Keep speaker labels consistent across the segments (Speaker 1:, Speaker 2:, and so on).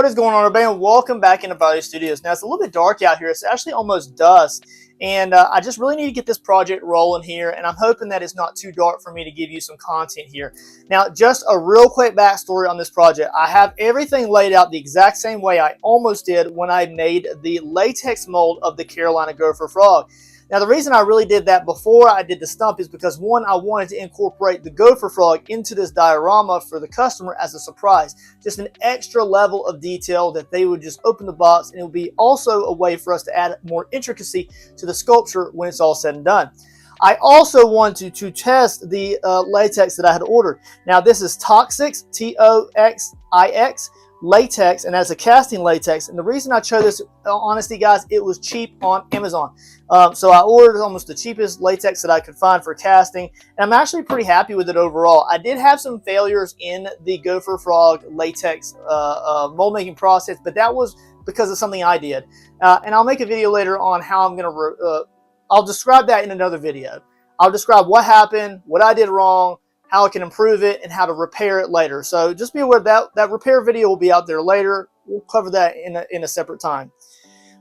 Speaker 1: What is going on, everybody, and welcome back into Value Studios. Now, it's a little bit dark out here. It's actually almost dusk, and I just really need to get this project rolling here, and I'm hoping that it's not too dark for me to give you some content here. Now, just a real quick backstory on this project. I have everything laid out the exact same way I almost did when I made the latex mold of the Carolina Gopher Frog. Now, the reason I really did that before I did the stump is because, one, I wanted to incorporate the gopher frog into this diorama for the customer as a surprise. Just an extra level of detail that they would just open the box, and it would be also a way for us to add more intricacy to the sculpture when it's all said and done. I also wanted to test the latex that I had ordered. Now, this is Toxix, T-O-X-I-X. Latex, and as a casting latex. And the reason I chose this, honestly guys, it was cheap on Amazon. So I ordered almost the cheapest latex that I could find for casting, and I'm actually pretty happy with it overall. I did have some failures in the Gopher Frog latex mold making process, but that was because of something I did. And I'll make a video later on how I'm going to, I'll describe that in another video. I'll describe what happened, what I did wrong, how I can improve it, and how to repair it later. So just be aware that repair video will be out there later. We'll cover that in a separate time.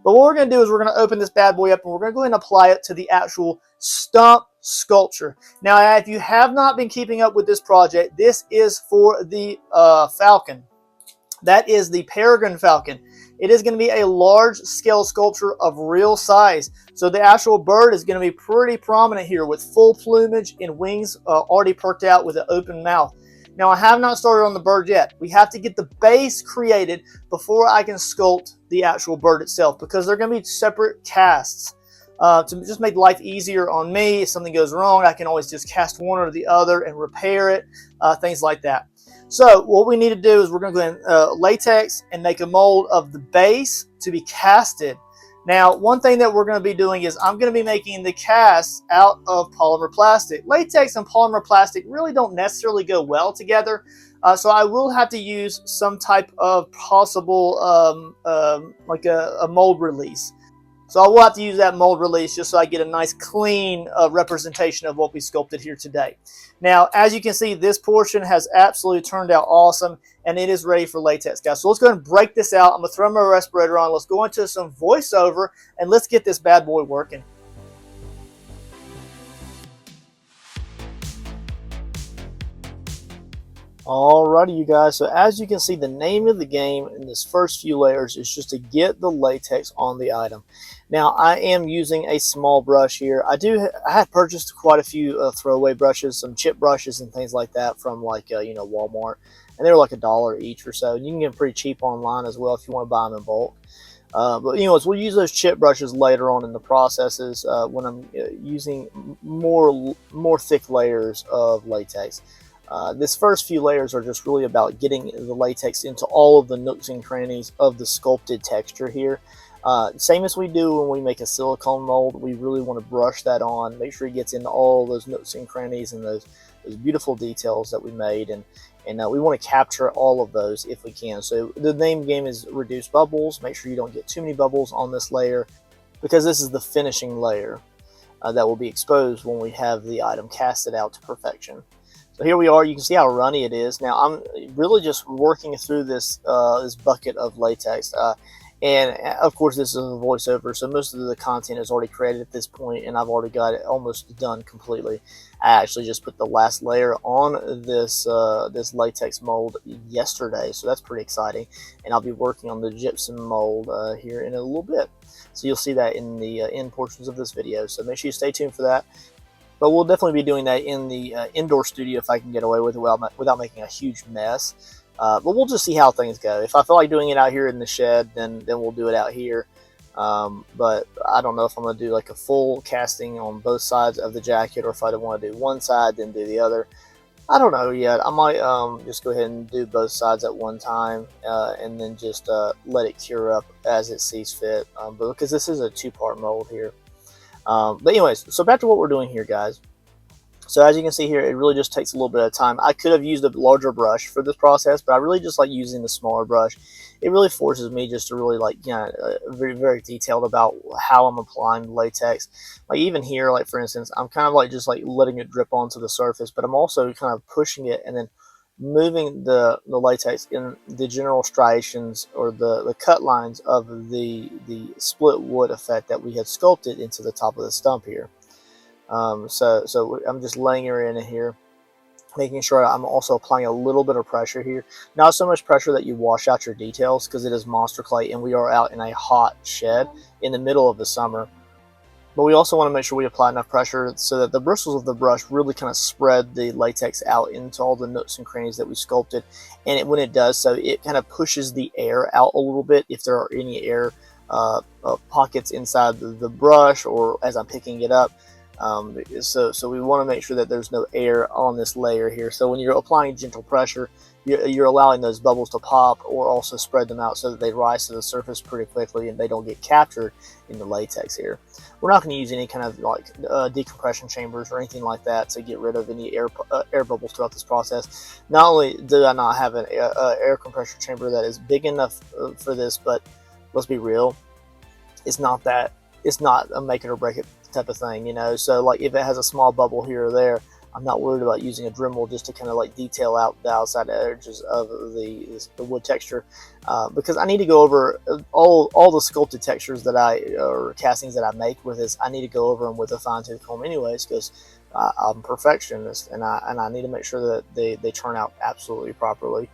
Speaker 1: But what we're going to do is we're going to open this bad boy up, and we're going to go ahead and apply it to the actual stump sculpture. Now, if you have not been keeping up with this project, this is for the Falcon. That is the Peregrine Falcon. It is going to be a large-scale sculpture of real size. So the actual bird is going to be pretty prominent here with full plumage and wings already perked out with an open mouth. Now, I have not started on the bird yet. We have to get the base created before I can sculpt the actual bird itself, because they're going to be separate casts. To just make life easier on me, if something goes wrong, I can always just cast one or the other and repair it, things like that. So what we need to do is we're going to go in latex and make a mold of the base to be casted. Now, one thing that we're going to be doing is I'm going to be making the cast out of polymer plastic. Latex and polymer plastic really don't necessarily go well together, so I will have to use some type of possible like a mold release. So I will have to use that mold release just so I get a nice clean representation of what we sculpted here today. Now, as you can see, this portion has absolutely turned out awesome, and it is ready for latex, guys. So let's go ahead and break this out. I'm going to throw my respirator on. Let's go into some voiceover, and let's get this bad boy working. Alrighty, you guys, so as you can see, the name of the game in this first few layers is just to get the latex on the item. Now, I am using a small brush here. I had purchased quite a few throwaway brushes, some chip brushes and things like that from like Walmart, and they were like $1 each or so. And you can get them pretty cheap online as well if you want to buy them in bulk. But we'll use those chip brushes later on in the processes when I'm using more thick layers of latex. This first few layers are just really about getting the latex into all of the nooks and crannies of the sculpted texture here. Same as we do when we make a silicone mold, we really want to brush that on, make sure it gets into all those nooks and crannies and those beautiful details that we made, and we want to capture all of those if we can. So the name of the game is reduce bubbles. Make sure you don't get too many bubbles on this layer, because this is the finishing layer that will be exposed when we have the item casted out to perfection. So here we are. You can see how runny it is. Now I'm really just working through this this bucket of latex, and of course this is a voiceover, so most of the content is already created at this point, and I've already got it almost done completely. I actually just put the last layer on this this latex mold yesterday, so that's pretty exciting. And I'll be working on the gypsum mold here in a little bit, so you'll see that in the end portions of this video. So make sure you stay tuned for that. But we'll definitely be doing that in the indoor studio if I can get away with it without making a huge mess. But we'll just see how things go. If I feel like doing it out here in the shed, then we'll do it out here. But I don't know if I'm going to do like a full casting on both sides of the jacket, or if I want to do one side then do the other. I don't know yet. I might just go ahead and do both sides at one time, and then just let it cure up as it sees fit. But because this is a two-part mold here. But anyways, so back to what we're doing here, guys. So as you can see here, it really just takes a little bit of time. I could have used a larger brush for this process, but I really just like using the smaller brush. It really forces me just to really very, very detailed about how I'm applying the latex. Like even here, like for instance, I'm kind of like just like letting it drip onto the surface, but I'm also kind of pushing it and then moving the latex in the general striations or the cut lines of the split wood effect that we had sculpted into the top of the stump here. So I'm just laying it in here, making sure I'm also applying a little bit of pressure here. Not so much pressure that you wash out your details, because it is monster clay and we are out in a hot shed in the middle of the summer. But we also want to make sure we apply enough pressure so that the bristles of the brush really kind of spread the latex out into all the nooks and crannies that we sculpted. And when it does so, it kind of pushes the air out a little bit if there are any air pockets inside the brush or as I'm picking it up. So we want to make sure that there's no air on this layer here. So when you're applying gentle pressure, you're allowing those bubbles to pop or also spread them out so that they rise to the surface pretty quickly and they don't get captured in the latex here. We're not going to use any kind of like decompression chambers or anything like that to get rid of any air bubbles throughout this process. Not only do I not have an air compressor chamber that is big enough for this, but let's be real, it's not a make it or break it type of thing, you know. So like if it has a small bubble here or there, I'm not worried about using a Dremel just to kind of like detail out the outside edges of the wood texture, because I need to go over all the sculpted textures that or castings that I make with this. I need to go over them with a fine-tooth comb anyways, because I'm a perfectionist and I need to make sure that they turn out absolutely properly.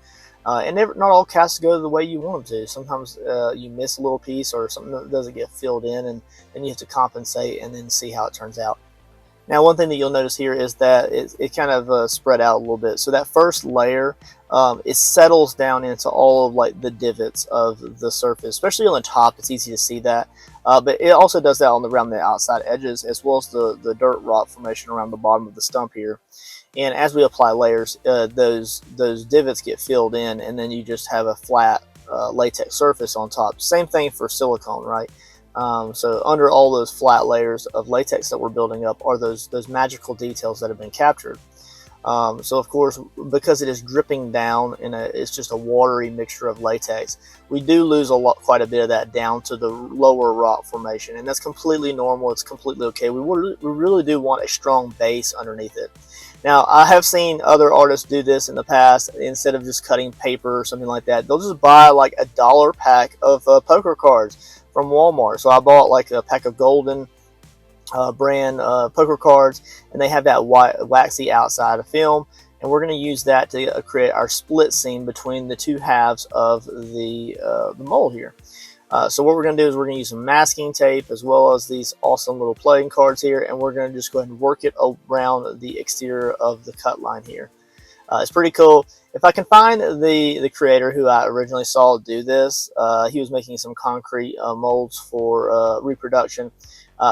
Speaker 1: And not all casts go the way you want them to. Sometimes you miss a little piece or something that doesn't get filled in, and then you have to compensate and then see how it turns out. Now, one thing that you'll notice here is that it kind of spread out a little bit. So that first layer, it settles down into all of like the divots of the surface, especially on the top. It's easy to see that. But it also does that around the outside edges, as well as the dirt rock formation around the bottom of the stump here. And as we apply layers, those divots get filled in, and then you just have a flat latex surface on top. Same thing for silicone, right? So under all those flat layers of latex that we're building up are those magical details that have been captured. So of course, because it is dripping down it's just a watery mixture of latex, we do lose quite a bit of that down to the lower rock formation, and that's completely normal. It's completely okay. We really do want a strong base underneath it. Now, I have seen other artists do this in the past. Instead of just cutting paper or something like that, they'll just buy like a $1 pack of poker cards from Walmart. So I bought like a pack of Golden brand poker cards, and they have that waxy outside of film, and we're going to use that to create our split seam between the two halves of the mold here. So what we're going to do is we're going to use some masking tape as well as these awesome little playing cards here, and we're going to just go ahead and work it around the exterior of the cut line here. It's pretty cool. If I can find the creator who I originally saw do this, he was making some concrete molds for reproduction,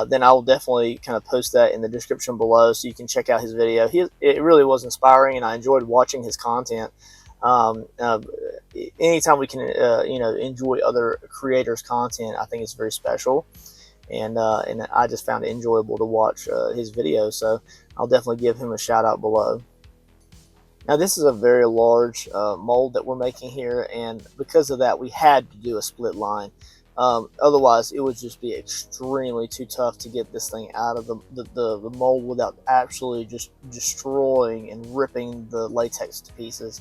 Speaker 1: then I will definitely kind of post that in the description below so you can check out his video. It really was inspiring, and I enjoyed watching his content. Anytime we can enjoy other creators' content, I think it's very special, and I just found it enjoyable to watch his videos, so I'll definitely give him a shout out below. Now, this is a very large mold that we're making here, and because of that we had to do a split line. Otherwise it would just be extremely too tough to get this thing out of the mold without actually just destroying and ripping the latex to pieces.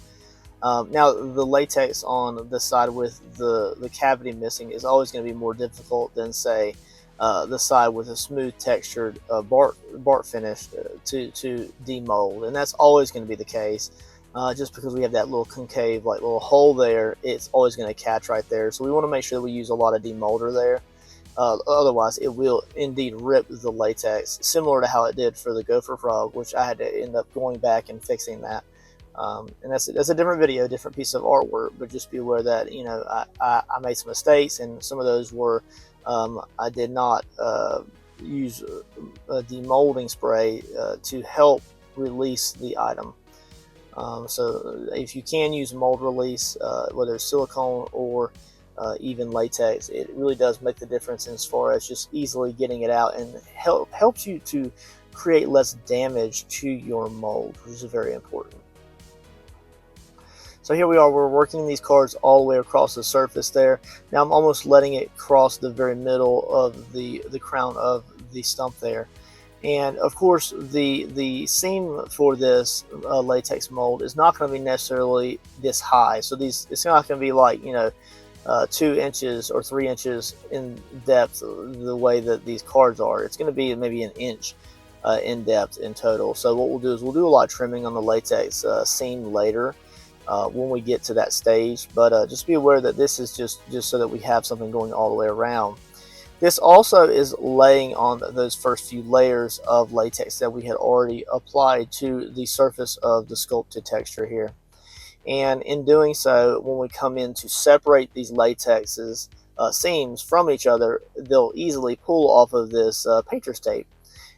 Speaker 1: Now, the latex on the side with the cavity missing is always going to be more difficult than, say, the side with a smooth textured bark finish to demold, and that's always going to be the case. Just because we have that little concave, like little hole there, it's always going to catch right there. So we want to make sure that we use a lot of demolder there. Otherwise, it will indeed rip the latex, similar to how it did for the gopher frog, which I had to end up going back and fixing that. And that's a different video, different piece of artwork, but just be aware that, you know, I made some mistakes, and some of those were I did not use a demolding spray to help release the item. So if you can use mold release, whether it's silicone or even latex, it really does make the difference as far as just easily getting it out, and helps you to create less damage to your mold, which is very important. So here we are, we're working these cards all the way across the surface there. Now I'm almost letting it cross the very middle of the crown of the stump there. And of course, the seam for this latex mold is not going to be necessarily this high. So it's not going to be like, you know, 2 inches or 3 inches in depth the way that these cards are. It's going to be maybe an inch in depth in total. So what we'll do is we'll do a lot of trimming on the latex seam later when we get to that stage. But just be aware that this is just so that we have something going all the way around. This also is laying on those first few layers of latex that we had already applied to the surface of the sculpted texture here. And in doing so, when we come in to separate these latexes seams from each other, they'll easily pull off of this painter's tape.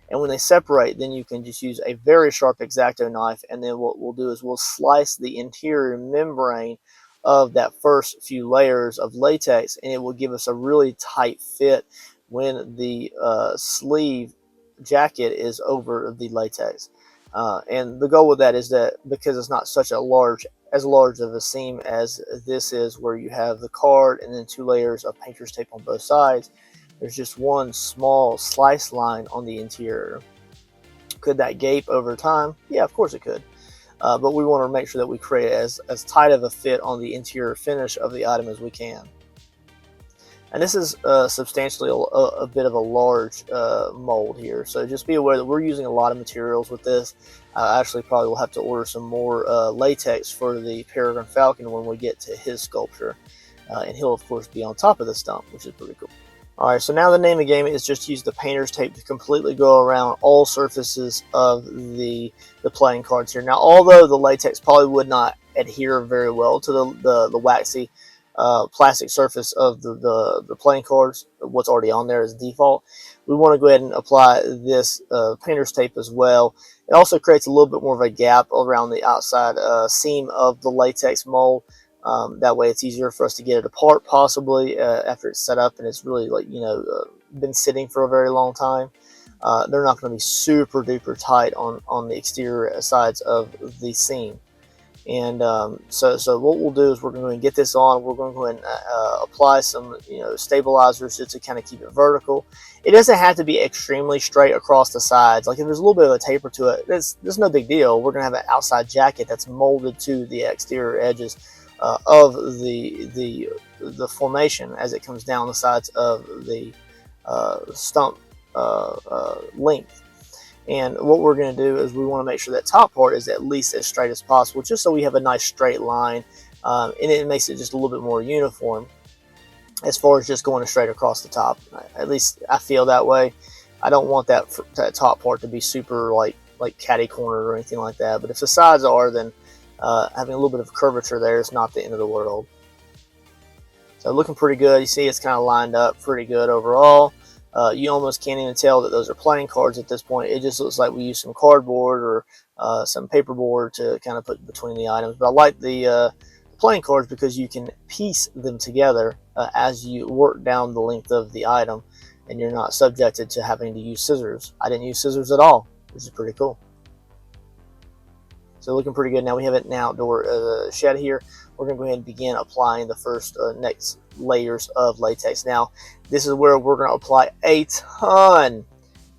Speaker 1: And when they separate, then you can just use a very sharp X-Acto knife, and then what we'll do is we'll slice the interior membrane of that first few layers of latex, and it will give us a really tight fit when the sleeve jacket is over the latex. And the goal with that is that because it's not such a large of a seam as this is, where you have the card and then 2 layers of painter's tape on both sides, there's just one small slice line on the interior. Could that gape over time? Yeah, of course it could. But we want to make sure that we create as tight of a fit on the interior finish of the item as we can. And this is substantially a bit of a large mold here, so just be aware that we're using a lot of materials with this. Actually, probably will have to order some more latex for the Peregrine Falcon when we get to his sculpture. And he'll, of course, be on top of the stump, which is pretty cool. Alright, so now the name of the game is just use the painter's tape to completely go around all surfaces of the playing cards here. Now, although the latex probably would not adhere very well to the waxy plastic surface of the playing cards, what's already on there as default, we want to go ahead and apply this painter's tape as well. It also creates a little bit more of a gap around the outside seam of the latex mold. That way it's easier for us to get it apart, possibly after it's set up and it's really, like, you know, been sitting for a very long time. They're not going to be super duper tight on the exterior sides of the seam. And so what we'll do is we're going to get this on. We're going to go ahead and apply some, you know, stabilizers just to kind of keep it vertical. It doesn't have to be extremely straight across the sides. Like, if there's a little bit of a taper to it, there's no big deal. We're going to have an outside jacket that's molded to the exterior edges of the formation as it comes down the sides of the stump length. And what we're going to do is we want to make sure that top part is at least as straight as possible, just so we have a nice straight line, and it makes it just a little bit more uniform as far as just going straight across the top. At least I feel that way. I don't want that top part to be super like catty cornered or anything like that, but if the sides are, then having a little bit of curvature there is not the end of the world. So looking pretty good. You see it's kind of lined up pretty good overall. You almost can't even tell that those are playing cards at this point. It just looks like we used some cardboard or some paperboard to kind of put between the items. But I like the playing cards because you can piece them together as you work down the length of the item, and you're not subjected to having to use scissors. I didn't use scissors at all, which is pretty cool. So looking pretty good. Now we have an outdoor shed here. We're going to go ahead and begin applying the first next layers of latex. Now, this is where we're going to apply an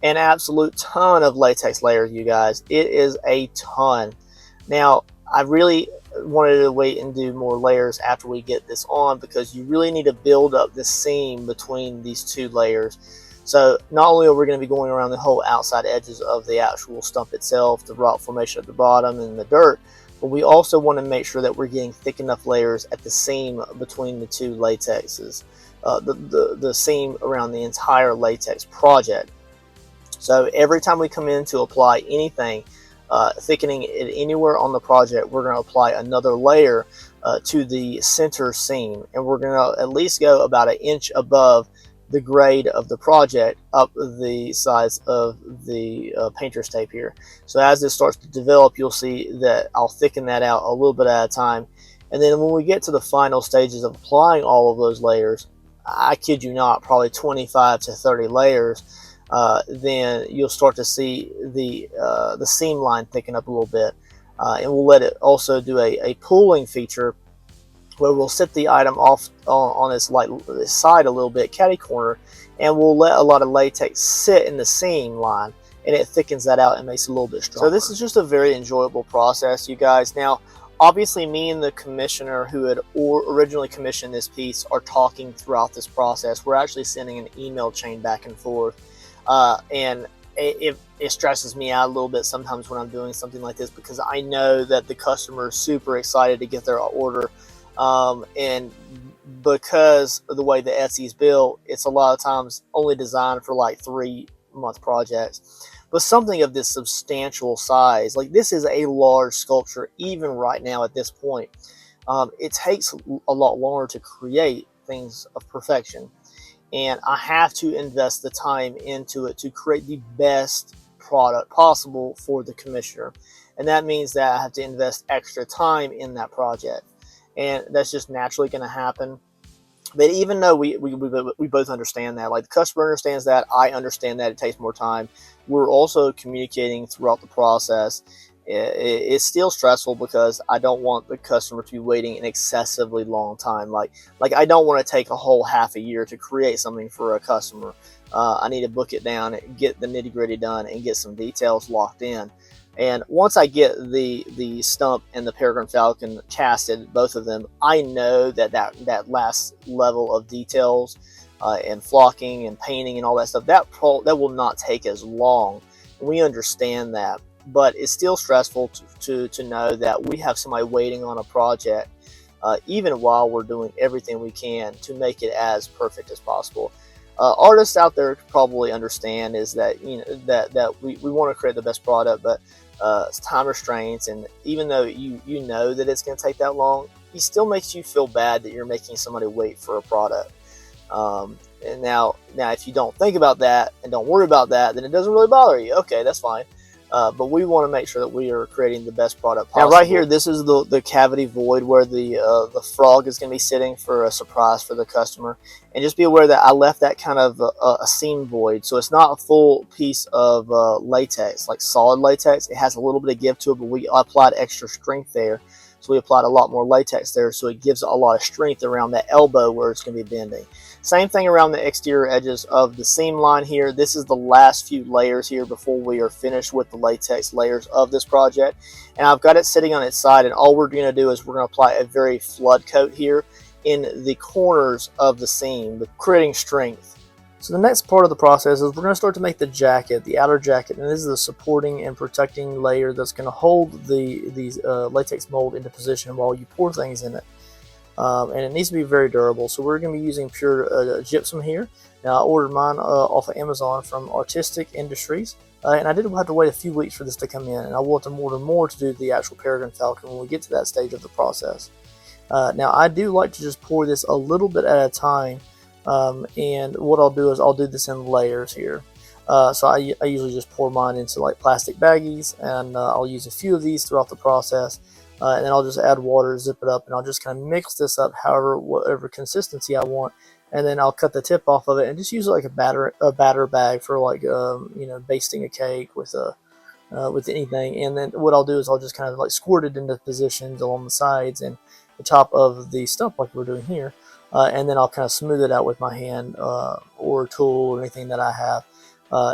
Speaker 1: absolute ton of latex layers, you guys. It is a ton. Now, I really wanted to wait and do more layers after we get this on, because you really need to build up the seam between these 2 layers. So not only are we going to be going around the whole outside edges of the actual stump itself, the rock formation at the bottom and the dirt, but we also want to make sure that we're getting thick enough layers at the seam between the 2 latexes, the seam around the entire latex project. So every time we come in to apply anything, thickening it anywhere on the project, we're going to apply another layer to the center seam, and we're going to at least go about 1 inch above the grade of the project up the sides of the painter's tape here. So as this starts to develop, you'll see that I'll thicken that out a little bit at a time. And then when we get to the final stages of applying all of those layers, I kid you not, probably 25 to 30 layers, then you'll start to see the seam line thicken up a little bit. And we'll let it also do a pooling feature, where we'll sit the item off on its side a little bit, catty corner, and we'll let a lot of latex sit in the seam line, and it thickens that out and makes it a little bit stronger. So this is just a very enjoyable process, you guys. Now, obviously, me and the commissioner who had originally commissioned this piece are talking throughout this process. We're actually sending an email chain back and forth, and it stresses me out a little bit sometimes when I'm doing something like this, because I know that the customer is super excited to get their order, and because of the way the Etsy is built, it's a lot of times only designed for like 3-month projects. But something of this substantial size, like this is a large sculpture, even right now at this point, it takes a lot longer to create things of perfection. And I have to invest the time into it to create the best product possible for the commissioner. And that means that I have to invest extra time in that project. And that's just naturally going to happen. But even though we both understand that, like the customer understands that, I understand that it takes more time, we're also communicating throughout the process. It's still stressful because I don't want the customer to be waiting an excessively long time. Like I don't want to take a whole half a year to create something for a customer. I need to book it down, get the nitty gritty done, and get some details locked in. And once I get the Stump and the Peregrine Falcon casted, both of them, I know that last level of details and flocking and painting and all that stuff, that will not take as long. We understand that, but it's still stressful to know that we have somebody waiting on a project, even while we're doing everything we can to make it as perfect as possible. Artists out there probably understand is that that we want to create the best product, but time restraints, and even though you know that it's going to take that long, it still makes you feel bad that you're making somebody wait for a product. And now if you don't think about that and don't worry about that, then it doesn't really bother you. Okay, that's fine. But we want to make sure that we are creating the best product possible. Now, right here, this is the cavity void where the frog is going to be sitting for a surprise for the customer. And just be aware that I left that kind of a seam void, so it's not a full piece of latex, like solid latex. It has a little bit of give to it, but we applied extra strength there. So we applied a lot more latex there, so it gives a lot of strength around that elbow where it's going to be bending. Same thing around the exterior edges of the seam line here. This is the last few layers here before we are finished with the latex layers of this project. And I've got it sitting on its side, and all we're going to do is we're going to apply a very flood coat here in the corners of the seam, creating strength. So the next part of the process is we're going to start to make the jacket, the outer jacket, and this is the supporting and protecting layer that's going to hold these latex mold into position while you pour things in it. And it needs to be very durable, so we're going to be using pure gypsum here. Now, I ordered mine off of Amazon from Artistic Industries, and I did have to wait a few weeks for this to come in, and I will have to order more to do the actual Peregrine Falcon when we get to that stage of the process. Now, I do like to just pour this a little bit at a time, and what I'll do is I'll do this in layers here. So I usually just pour mine into like plastic baggies, and I'll use a few of these throughout the process. And then I'll just add water, zip it up, and I'll just kind of mix this up whatever consistency I want. And then I'll cut the tip off of it and just use it like a batter bag for like basting a cake with anything. And then what I'll do is I'll just kind of like squirt it into positions along the sides and the top of the stump like we're doing here. And then I'll kind of smooth it out with my hand or a tool or anything that I have.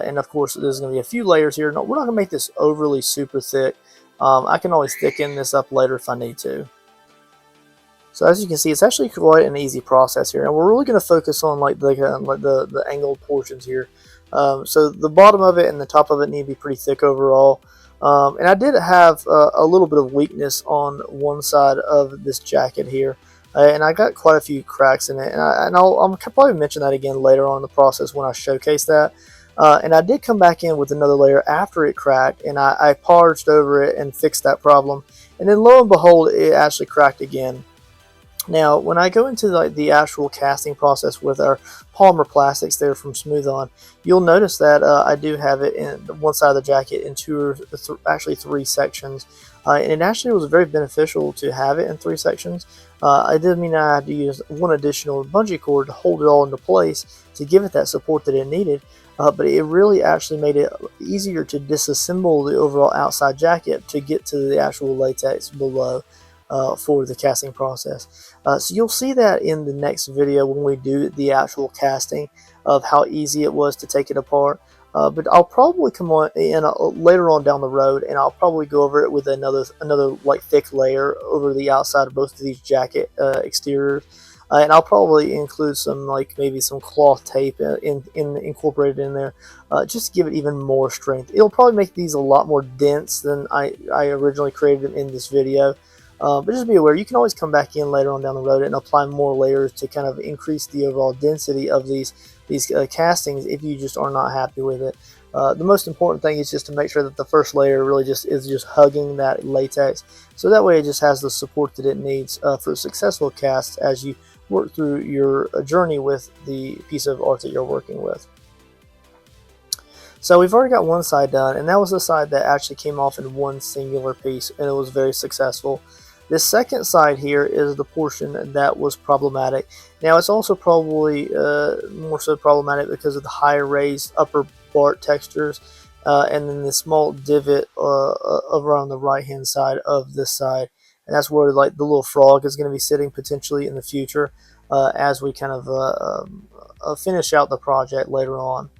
Speaker 1: And of course, there's going to be a few layers here. No, we're not going to make this overly super thick. I can always thicken this up later if I need to. So as you can see, it's actually quite an easy process here, and we're really going to focus on like the angled portions here. So the bottom of it and the top of it need to be pretty thick overall. And I did have a little bit of weakness on one side of this jacket here, and I got quite a few cracks in it. And I'll probably mention that again later on in the process when I showcase that. And I did come back in with another layer after it cracked, and I parged over it and fixed that problem. And then lo and behold, it actually cracked again. Now, when I go into like the actual casting process with our polymer plastics there from Smooth On, you'll notice that I do have it in one side of the jacket in actually three sections. And it actually was very beneficial to have it in three sections. I did mean I had to use one additional bungee cord to hold it all into place to give it that support that it needed. But it really actually made it easier to disassemble the overall outside jacket to get to the actual latex below for the casting process. So you'll see that in the next video when we do the actual casting of how easy it was to take it apart. But I'll probably come on in later on down the road, and I'll probably go over it with another like thick layer over the outside of both of these jacket exteriors. And I'll probably include some like maybe some cloth tape incorporated in there, just to give it even more strength. It'll probably make these a lot more dense than I originally created them in this video. But just be aware, you can always come back in later on down the road and apply more layers to kind of increase the overall density of these castings if you just are not happy with it. The most important thing is just to make sure that the first layer really is just hugging that latex, so that way it just has the support that it needs for successful casts as you work through your journey with the piece of art that you're working with. So we've already got one side done, and that was the side that actually came off in one singular piece, and it was very successful. This second side here is the portion that was problematic. Now it's also probably more so problematic because of the high raised upper part textures, and then the small divot over on the right hand side of this side, and that's where like the little frog is going to be sitting potentially in the future, as we kind of finish out the project later on.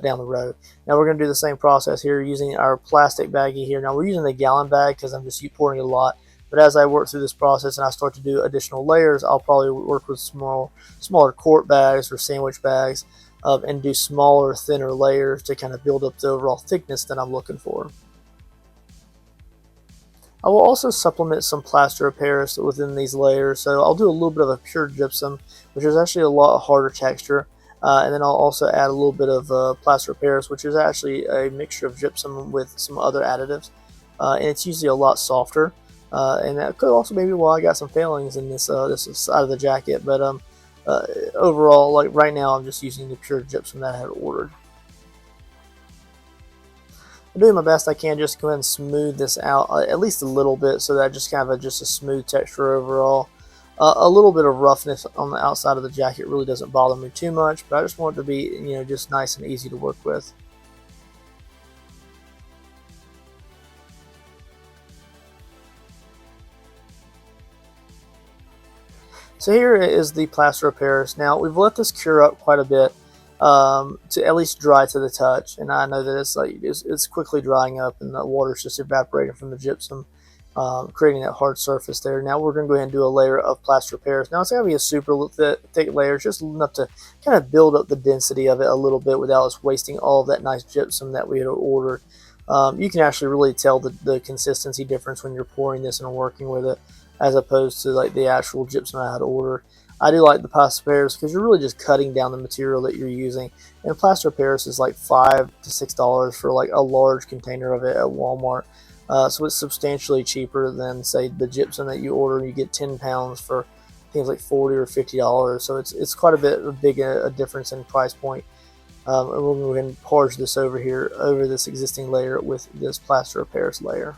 Speaker 1: Down the road. Now we're going to do the same process here using our plastic baggie here. Now we're using the gallon bag because I'm just pouring a lot, but as I work through this process and I start to do additional layers, I'll probably work with smaller quart bags or sandwich bags, and do smaller, thinner layers to kind of build up the overall thickness that I'm looking for. I will also supplement some plaster of Paris within these layers, so I'll do a little bit of a pure gypsum, which is actually a lot harder texture. And then I'll also add a little bit of plaster of Paris, which is actually a mixture of gypsum with some other additives, and it's usually a lot softer. And that could also maybe why I got some failings in this side of the jacket. But overall, like right now, I'm just using the pure gypsum that I had ordered. I'm doing my best I can just go ahead and smooth this out at least a little bit, so that just kind of just a smooth texture overall. A little bit of roughness on the outside of the jacket really doesn't bother me too much, but I just want it to be, you know, just nice and easy to work with. So here is the plaster of Paris. Now we've let this cure up quite a bit, to at least dry to the touch, and I know that it's quickly drying up, and the water's just evaporating from the gypsum, creating that hard surface there. Now we're going to go ahead and do a layer of plaster of Paris. Now it's going to be a super thick layer, just enough to kind of build up the density of it a little bit without us wasting all of that nice gypsum that we had ordered. You can actually really tell the consistency difference when you're pouring this and working with it, as opposed to like the actual gypsum I had ordered. I do like the plaster of Paris because you're really just cutting down the material that you're using, and plaster of Paris is like $5 to $6 for like a large container of it at Walmart. So it's substantially cheaper than, say, the gypsum that you order. You get 10 pounds for things like $40 or $50. So it's quite a bit of a difference in price point. And we'll go ahead and parge this over here over this existing layer with this plaster of Paris layer.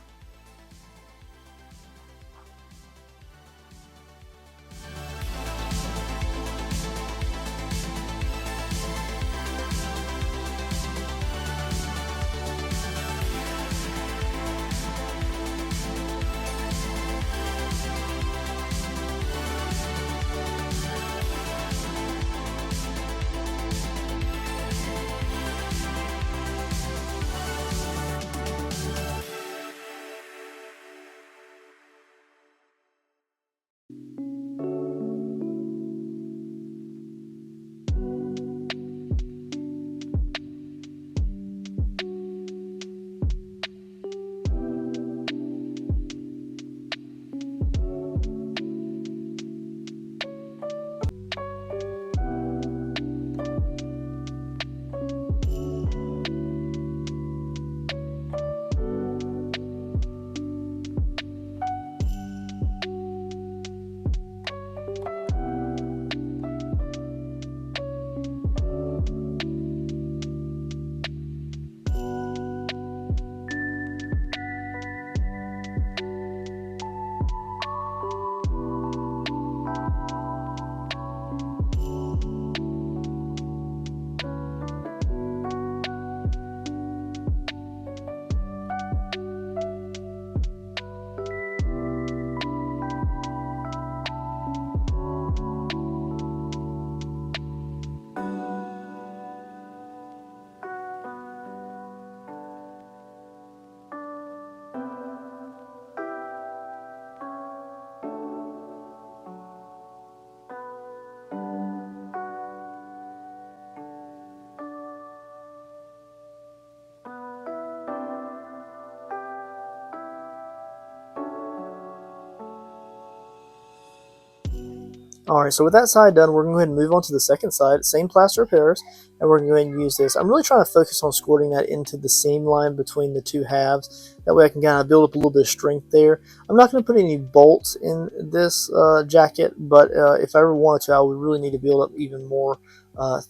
Speaker 1: Alright, so with that side done, we're going to go ahead and move on to the second side. Same plaster of Paris, and we're going to go ahead and use this. I'm really trying to focus on squirting that into the seam line between the two halves. That way I can kind of build up a little bit of strength there. I'm not going to put any bolts in this jacket, but if I ever wanted to, I would really need to build up even more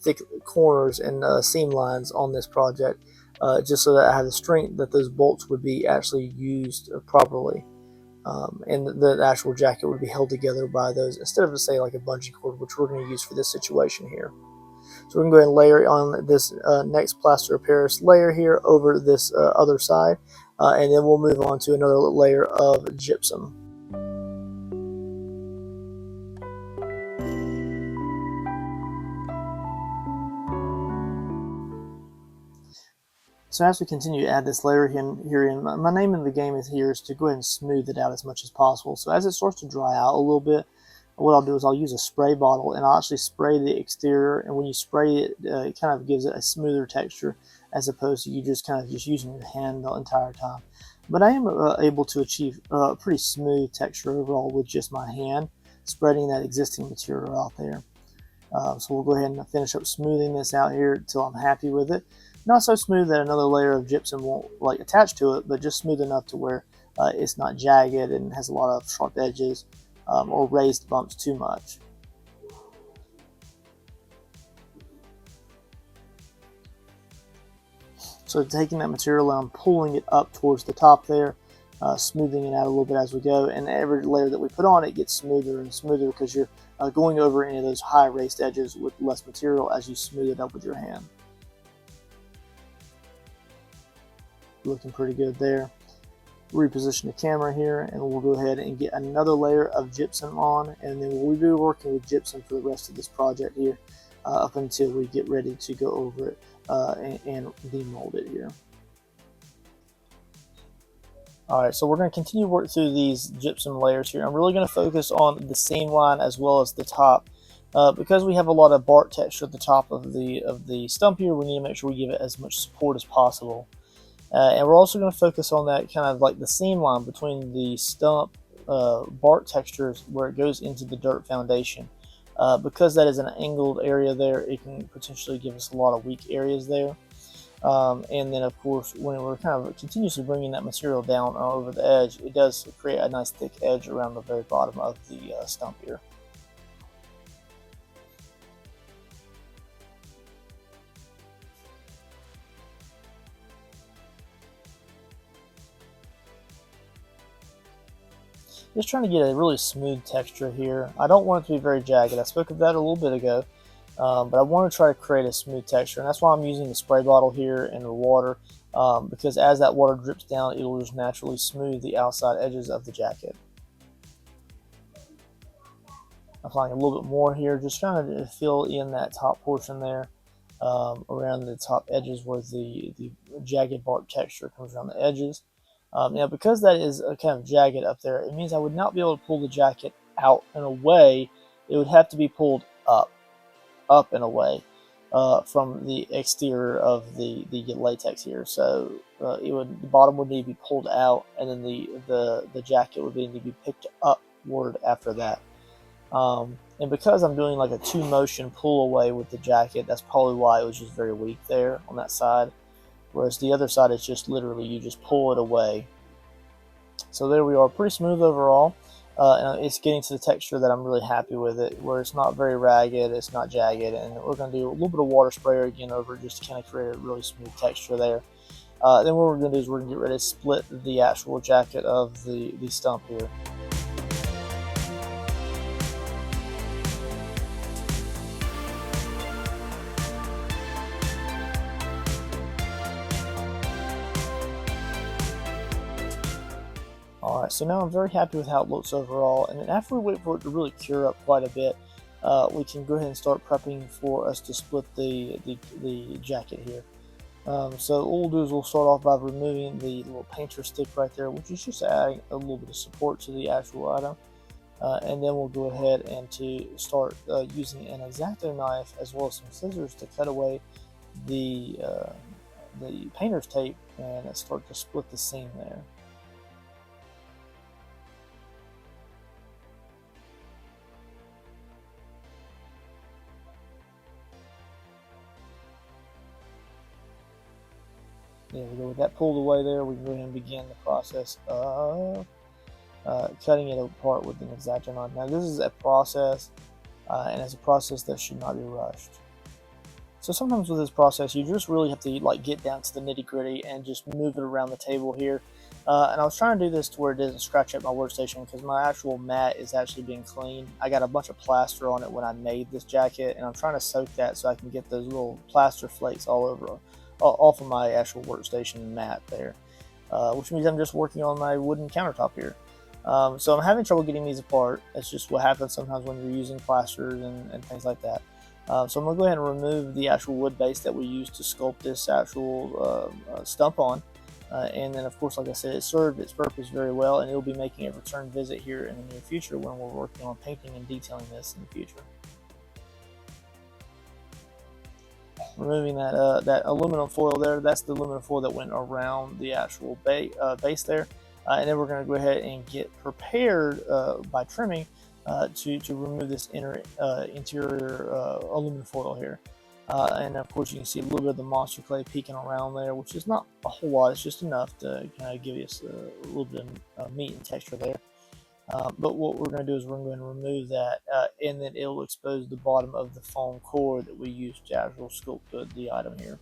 Speaker 1: thick corners and seam lines on this project, just so that I have the strength that those bolts would be actually used properly. And the actual jacket would be held together by those instead of, say, like a bungee cord, which we're going to use for this situation here. So we're going to go ahead and layer on this next plaster of Paris layer here over this other side, and then we'll move on to another layer of gypsum. So as we continue to add this layer here in, my name in the game is to go ahead and smooth it out as much as possible. So as it starts to dry out a little bit, what I'll do is I'll use a spray bottle and I'll actually spray the exterior. And when you spray it, it kind of gives it a smoother texture as opposed to you just kind of using your hand the entire time. But I am able to achieve a pretty smooth texture overall with just my hand spreading that existing material out there. So we'll go ahead and finish up smoothing this out here until I'm happy with it. Not so smooth that another layer of gypsum won't like attach to it, but just smooth enough to where it's not jagged and has a lot of sharp edges or raised bumps too much. So taking that material and I'm pulling it up towards the top there, smoothing it out a little bit as we go, and every layer that we put on it gets smoother and smoother because you're going over any of those high raised edges with less material as you smooth it up with your hand. Looking pretty good there. Reposition the camera here and we'll go ahead and get another layer of gypsum on, and then we'll be working with gypsum for the rest of this project here up until we get ready to go over it and demold it here. Alright, so we're going to continue to work through these gypsum layers here. I'm really going to focus on the seam line as well as the top. Because we have a lot of bark texture at the top of the stump here, we need to make sure we give it as much support as possible. And we're also going to focus on that kind of like the seam line between the stump bark textures where it goes into the dirt foundation. Because that is an angled area there, it can potentially give us a lot of weak areas there. And then of course when we're kind of continuously bringing that material down over the edge, it does create a nice thick edge around the very bottom of the stump here. Just trying to get a really smooth texture here. I don't want it to be very jagged. I spoke of that a little bit ago, but I want to try to create a smooth texture, and that's why I'm using the spray bottle here and the water, because as that water drips down, it'll just naturally smooth the outside edges of the jacket. Applying a little bit more here, just trying to fill in that top portion there, around the top edges where the jagged bark texture comes around the edges. Now, because that is kind of jagged up there, it means I would not be able to pull the jacket out and away. It would have to be pulled up and away from the exterior of the latex here. So the bottom would need to be pulled out, and then the jacket would need to be picked upward after that. And because I'm doing like a 2-motion pull away with the jacket, that's probably why it was just very weak there on that side. Whereas the other side is just literally you just pull it away. So there we are, pretty smooth overall. And it's getting to the texture that I'm really happy with it, where it's not very ragged, it's not jagged, and we're going to do a little bit of water sprayer again over just to kind of create a really smooth texture there. Then what we're going to do is we're going to get ready to split the actual jacket of the stump here. Alright, so now I'm very happy with how it looks overall, and then after we wait for it to really cure up quite a bit, we can go ahead and start prepping for us to split the jacket here. So what we'll do is we'll start off by removing the little painter stick right there, which is just adding a little bit of support to the actual item. And then we'll go ahead and to start using an X-Acto knife as well as some scissors to cut away the painter's tape and start to split the seam there. there we go. With that pulled away there, we can go ahead and begin the process of cutting it apart with an X-Acto knife. Now this is a process, and it's a process that should not be rushed. So sometimes with this process, you just really have to like get down to the nitty gritty and just move it around the table here. And I was trying to do this to where it doesn't scratch up my workstation because my actual mat is actually being cleaned. I got a bunch of plaster on it when I made this jacket, and I'm trying to soak that so I can get those little plaster flakes all over, off of my actual workstation mat there. Which means I'm just working on my wooden countertop here. So I'm having trouble getting these apart. That's just what happens sometimes when you're using plasters and things like that. So I'm going to go ahead and remove the actual wood base that we used to sculpt this actual stump on. And then, of course, like I said, it served its purpose very well, and it'll be making a return visit here in the near future when we're working on painting and detailing this in the future. Removing that aluminum foil there, that's the aluminum foil that went around the actual base there. And then we're going to go ahead and get prepared by trimming to remove this interior aluminum foil here. And of course you can see a little bit of the monster clay peeking around there, which is not a whole lot, it's just enough to kind of give us a little bit of meat and texture there. But what we're going to do is we're going to remove that, and then it'll expose the bottom of the foam core that we used to actually sculpt the item here.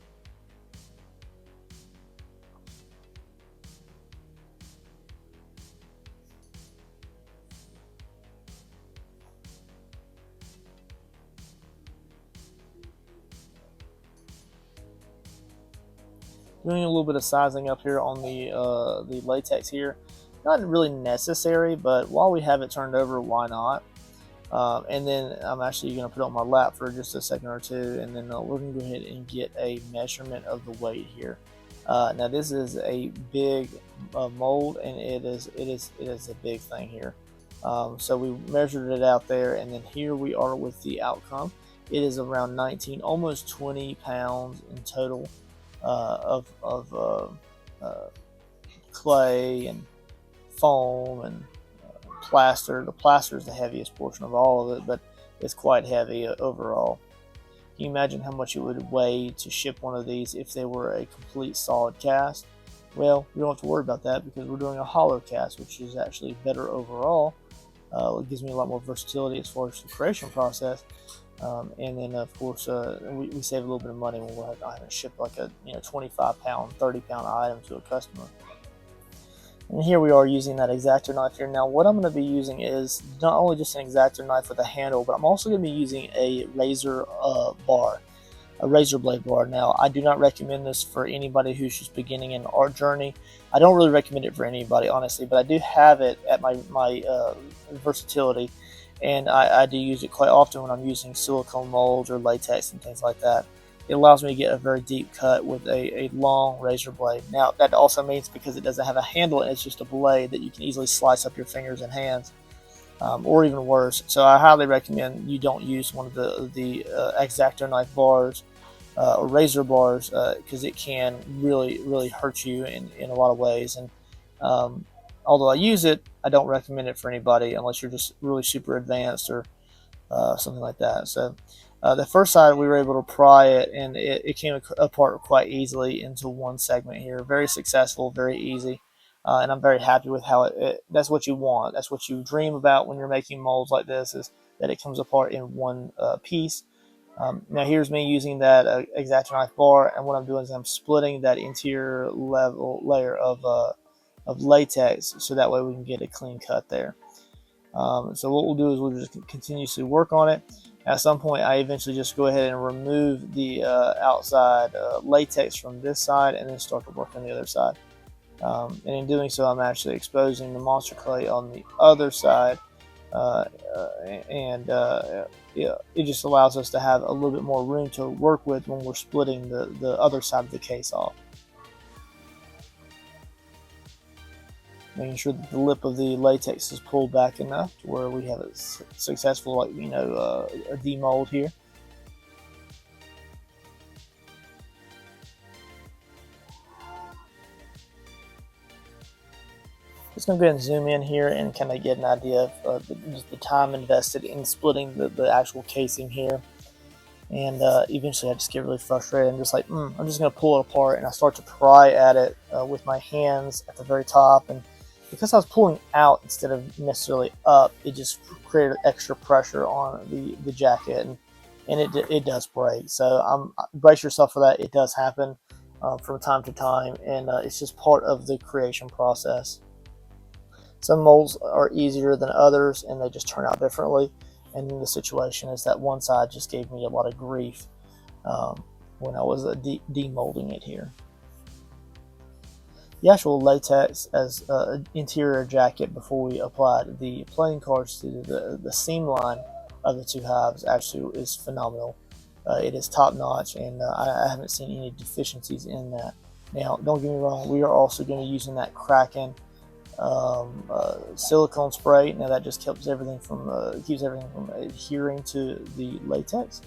Speaker 1: Doing a little bit of sizing up here on the latex here. Not really necessary, but while we have it turned over, why not? And then I'm actually going to put it on my lap for just a second or two, and then we're going to go ahead and get a measurement of the weight here. Now this is a big mold, and it is a big thing here. So we measured it out there, and then here we are with the outcome. It is around 19, almost 20 pounds in total of clay and foam and plaster. The plaster is the heaviest portion of all of it, but it's quite heavy overall. Can you imagine how much it would weigh to ship one of these if they were a complete solid cast? Well, we don't have to worry about that because we're doing a hollow cast, which is actually better overall. It gives me a lot more versatility as far as the creation process. And then of course we save a little bit of money when we're having to ship like a 25 pound 30 pound item to a customer. And here we are using that X-Acto knife here. Now what I'm going to be using is not only just an X-Acto knife with a handle, but I'm also going to be using a razor bar, a razor blade bar. Now I do not recommend this for anybody who's just beginning an art journey. I don't really recommend it for anybody, honestly, but I do have it at my versatility, and I do use it quite often when I'm using silicone molds or latex and things like that. It allows me to get a very deep cut with a long razor blade. Now that also means because it doesn't have a handle and it's just a blade that you can easily slice up your fingers and hands, or even worse. So I highly recommend you don't use one of the X-Acto knife bars or razor bars because it can really hurt you in a lot of ways. And although I use it, I don't recommend it for anybody unless you're just really super advanced or something like that. So the first side we were able to pry it, and it came apart quite easily into one segment here. Very successful, very easy, and I'm very happy with how that's what you want. That's what you dream about when you're making molds like this, is that it comes apart in one piece. Now here's me using that X-Acto knife bar, and what I'm doing is I'm splitting that interior layer of latex so that way we can get a clean cut there. So what we'll do is we'll just continuously work on it. At some point I eventually just go ahead and remove the outside latex from this side and then start to work on the other side. And in doing so I'm actually exposing the monster clay on the other side, yeah, it just allows us to have a little bit more room to work with when we're splitting the other side of the case off. Making sure that the lip of the latex is pulled back enough to where we have a successful, a demold here. Just going to go ahead and zoom in here and kind of get an idea of just the time invested in splitting the actual casing here. And eventually I just get really frustrated. I'm just like, I'm just going to pull it apart, and I start to pry at it with my hands at the very top. And because I was pulling out instead of necessarily up, it just created extra pressure on the jacket, and it does break. So brace yourself for that. It does happen from time to time, and it's just part of the creation process. Some molds are easier than others, and they just turn out differently. And the situation is that one side just gave me a lot of grief when I was demolding it here. The actual latex as interior jacket, before we applied the playing cards to the seam line of the two hives, actually is phenomenal. It is top notch, and I haven't seen any deficiencies in that. Now, don't get me wrong, we are also going to be using that Kraken silicone spray. Now that just keeps everything from adhering to the latex.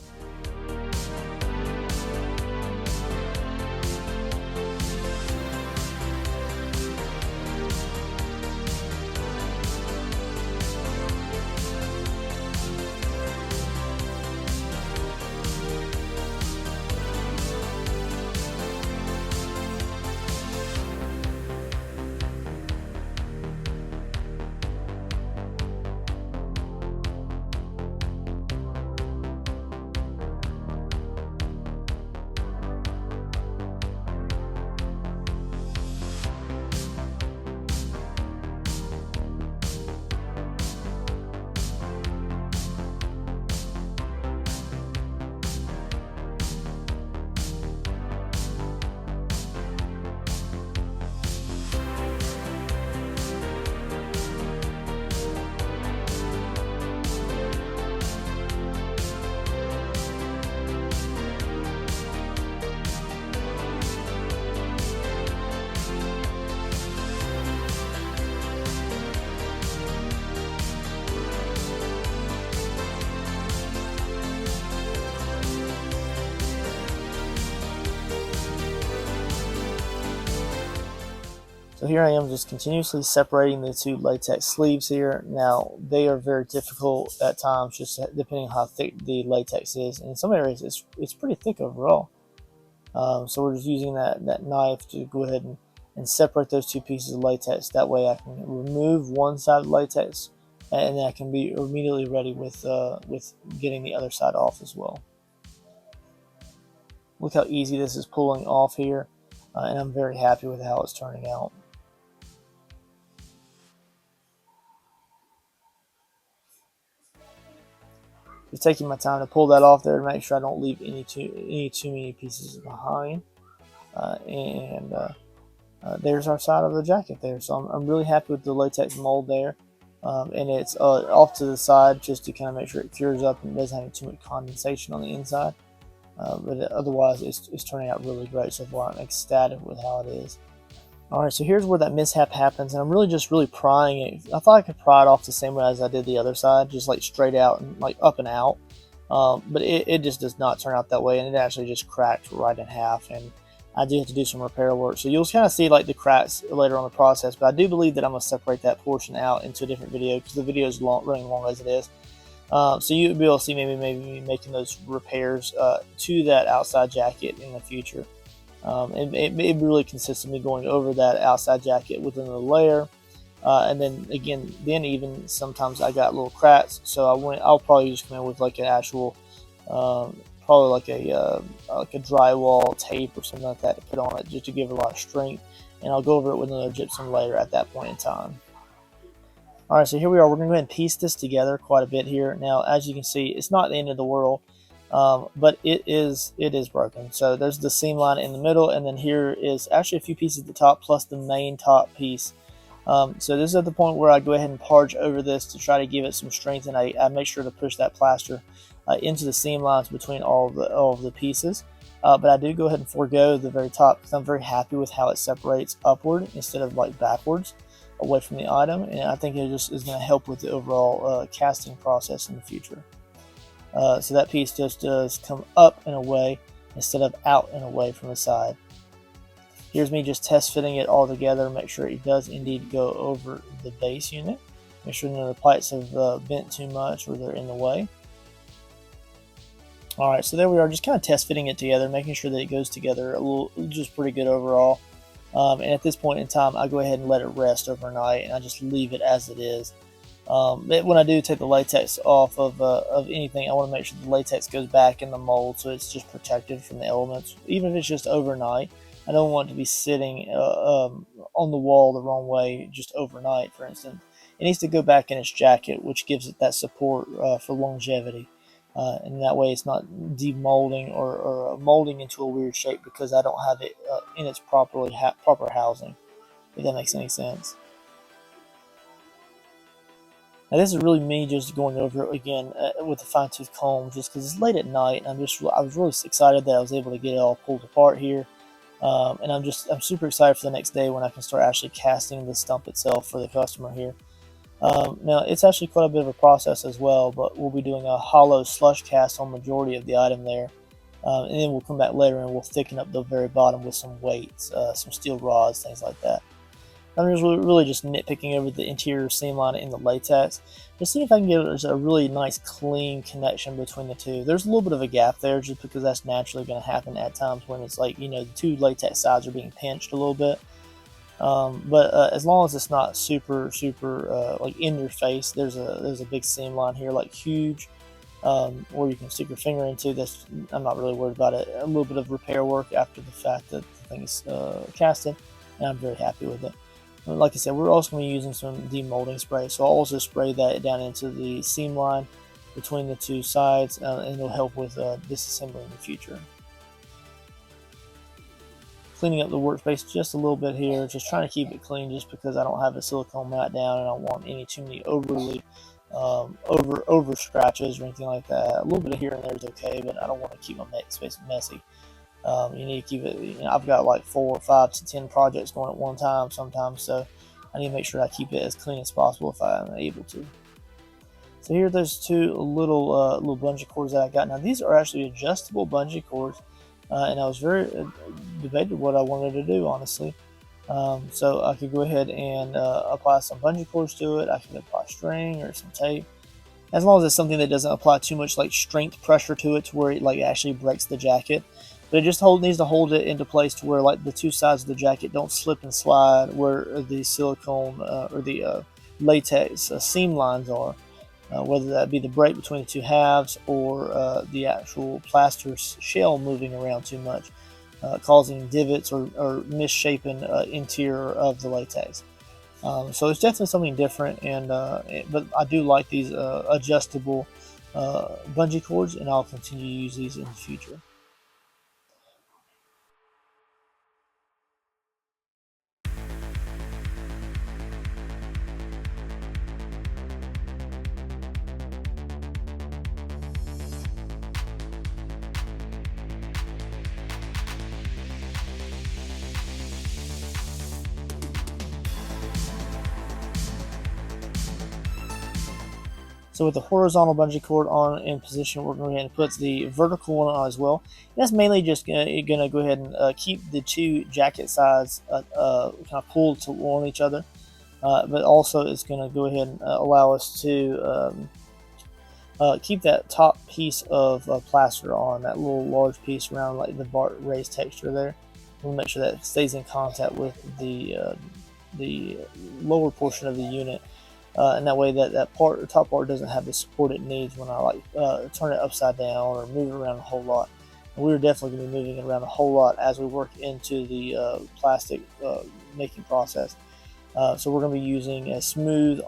Speaker 1: So here I am just continuously separating the two latex sleeves here. Now, they are very difficult at times, just depending on how thick the latex is. And in some areas, it's pretty thick overall. So we're just using that knife to go ahead and separate those two pieces of latex. That way I can remove one side of the latex, and then I can be immediately ready with getting the other side off as well. Look how easy this is pulling off here, and I'm very happy with how it's turning out. Just taking my time to pull that off there to make sure I don't leave any too many pieces behind. There's our side of the jacket there. So I'm really happy with the latex mold there. And it's off to the side just to kind of make sure it cures up and doesn't have too much condensation on the inside. But otherwise, it's turning out really great so far. I'm ecstatic with how it is. Alright, so here's where that mishap happens, and I'm really prying it. I thought I could pry it off the same way as I did the other side, just like straight out and like up and out. But it just does not turn out that way, and it actually just cracked right in half, and I do have to do some repair work. So you'll kind of see like the cracks later on the process, but I do believe that I'm going to separate that portion out into a different video because the video is running long as it is. So you'll be able to see maybe making those repairs to that outside jacket in the future. It really consists of me going over that outside jacket within the layer, and then again, even sometimes I got little cracks, so I'll probably just come in with like an actual, probably like a drywall tape or something like that to put on it just to give it a lot of strength, and I'll go over it with another gypsum layer at that point in time. Alright, so here we are. We're going to go ahead and piece this together quite a bit here. Now, as you can see, it's not the end of the world. But it is broken. So there's the seam line in the middle, and then here is actually a few pieces at the top plus the main top piece. So this is at the point where I go ahead and parge over this to try to give it some strength, and I make sure to push that plaster into the seam lines between all of the pieces. But I do go ahead and forego the very top because I'm very happy with how it separates upward instead of like backwards away from the item, and I think it just is going to help with the overall casting process in the future. So that piece just does come up and away instead of out and away from the side. Here's me just test fitting it all together, make sure it does indeed go over the base unit. Make sure none of the plates have bent too much or they're in the way. All right, so there we are, just kind of test fitting it together, making sure that it goes together just pretty good overall. And at this point in time, I go ahead and let it rest overnight, and I just leave it as it is. When I do take the latex off of anything, I want to make sure the latex goes back in the mold so it's just protected from the elements, even if it's just overnight. I don't want it to be sitting on the wall the wrong way just overnight, for instance. It needs to go back in its jacket, which gives it that support for longevity. And that way it's not demolding or molding into a weird shape because I don't have it in its proper housing, if that makes any sense. Now this is really me just going over it again with a fine-tooth comb, just because it's late at night, and I was really excited that I was able to get it all pulled apart here, and I'm super excited for the next day when I can start actually casting the stump itself for the customer here. Now it's actually quite a bit of a process as well, but we'll be doing a hollow slush cast on the majority of the item there, and then we'll come back later and we'll thicken up the very bottom with some weights, some steel rods, things like that. I'm just really just nitpicking over the interior seam line in the latex, just see if I can get a really nice clean connection between the two. There's a little bit of a gap there just because that's naturally going to happen at times when it's like, the two latex sides are being pinched a little bit. But as long as it's not super like in your face, there's a big seam line here, like huge, where you can stick your finger into. This I'm not really worried about it. A little bit of repair work after the fact that the thing is casted, and I'm very happy with it. And like I said, we're also going to be using some demolding spray, so I'll also spray that down into the seam line between the two sides, and it'll help with disassembly in the future. Cleaning up the workspace just a little bit here, just trying to keep it clean just because I don't have a silicone mat down and I don't want too many overly over scratches or anything like that. A little bit of here and there is okay, but I don't want to keep my space messy. You need to keep it, I've got like 4, 5 to 10 projects going at one time sometimes, so I need to make sure I keep it as clean as possible if I'm able to. So here there's two little bungee cords that I got. Now these are actually adjustable bungee cords. And I was very debated what I wanted to do, honestly. So I could go ahead and apply some bungee cords to it. I could apply string or some tape, as long as it's something that doesn't apply too much like strength pressure to it to where it like actually breaks the jacket. But it just needs to hold it into place to where like the two sides of the jacket don't slip and slide where the silicone or the latex seam lines are. Whether that be the break between the two halves or the actual plaster shell moving around too much, causing divots or misshapen interior of the latex. So it's definitely something different, but I do like these adjustable bungee cords, and I'll continue to use these in the future. So with the horizontal bungee cord on in position, we're going to put the vertical one on as well. And that's mainly just going to go ahead and keep the two jacket sides kind of pulled to on each other. But also it's going to go ahead and allow us to keep that top piece of plaster on, that little large piece around like the raised texture there. We'll make sure that it stays in contact with the lower portion of the unit. And that way the top part doesn't have the support it needs when I turn it upside down or move it around a whole lot. And we're definitely going to be moving it around a whole lot as we work into the plastic making process. So we're going to be using a smooth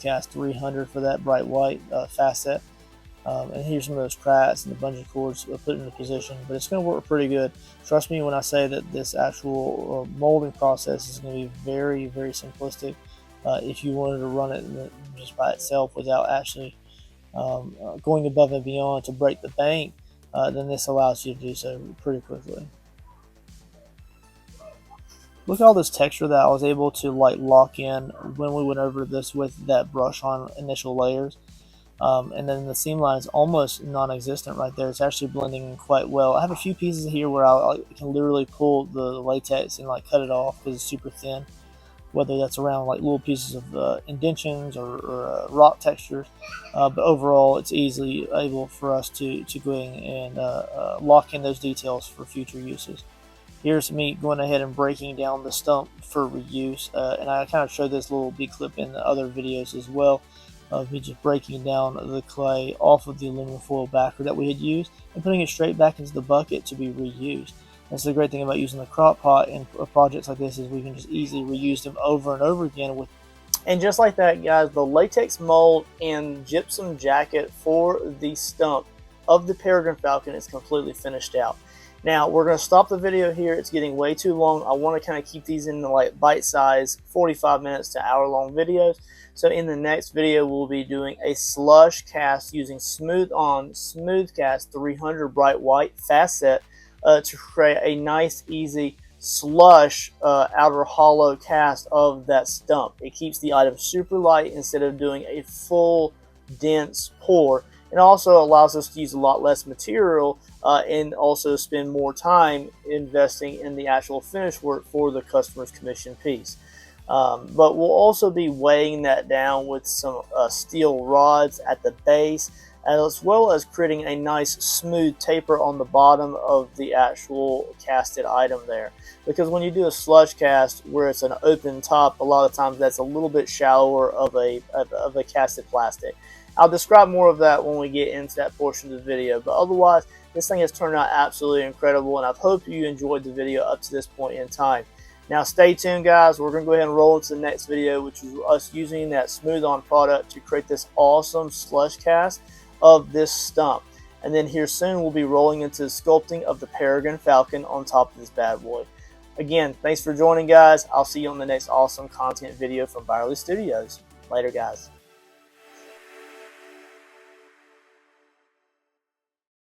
Speaker 1: cast 300 for that bright white facet. And here's some of those cracks and the bungee cords put into position, but it's going to work pretty good. Trust me when I say that this actual molding process is going to be very, very simplistic. If you wanted to run it just by itself without actually going above and beyond to break the bank, then this allows you to do so pretty quickly. Look at all this texture that I was able to lock in when we went over this with that brush on initial layers. And then the seam line is almost non-existent right there. It's actually blending in quite well. I have a few pieces here where I can literally pull the latex and cut it off because it's super thin. whether that's around like little pieces of indentions or rock textures. But overall, it's easily able for us to go ahead and lock in those details for future uses. Here's me going ahead and breaking down the stump for reuse, and I kind of showed this little big clip in the other videos as well, of me just breaking down the clay off of the aluminum foil backer that we had used and putting it straight back into the bucket to be reused. That's the great thing about using the crock pot in projects like this, is we can just easily reuse them over and over again. And just like that, guys, the latex mold and gypsum jacket for the stump of the Peregrine Falcon is completely finished out. Now, we're going to stop the video here. It's getting way too long. I want to kind of keep these in the like bite-size 45 minutes to hour-long videos. So in the next video, we'll be doing a slush cast using Smooth Cast 300 Bright White Fast Set to create a nice, easy slush outer hollow cast of that stump. It keeps the item super light instead of doing a full dense pour. It also allows us to use a lot less material and also spend more time investing in the actual finish work for the customer's commission piece. But we'll also be weighing that down with some steel rods at the base, as well as creating a nice smooth taper on the bottom of the actual casted item there. Because when you do a slush cast where it's an open top, a lot of times that's a little bit shallower of a casted plastic. I'll describe more of that when we get into that portion of the video, but otherwise, this thing has turned out absolutely incredible, and I hope you enjoyed the video up to this point in time. Now, stay tuned, guys. We're going to go ahead and roll into the next video, which is us using that smooth-on product to create this awesome slush cast of this stump. And then here soon, we'll be rolling into the sculpting of the Peregrine Falcon on top of this bad boy. Again, thanks for joining, guys. I'll see you on the next awesome content video from Byerly Studios. Later, guys.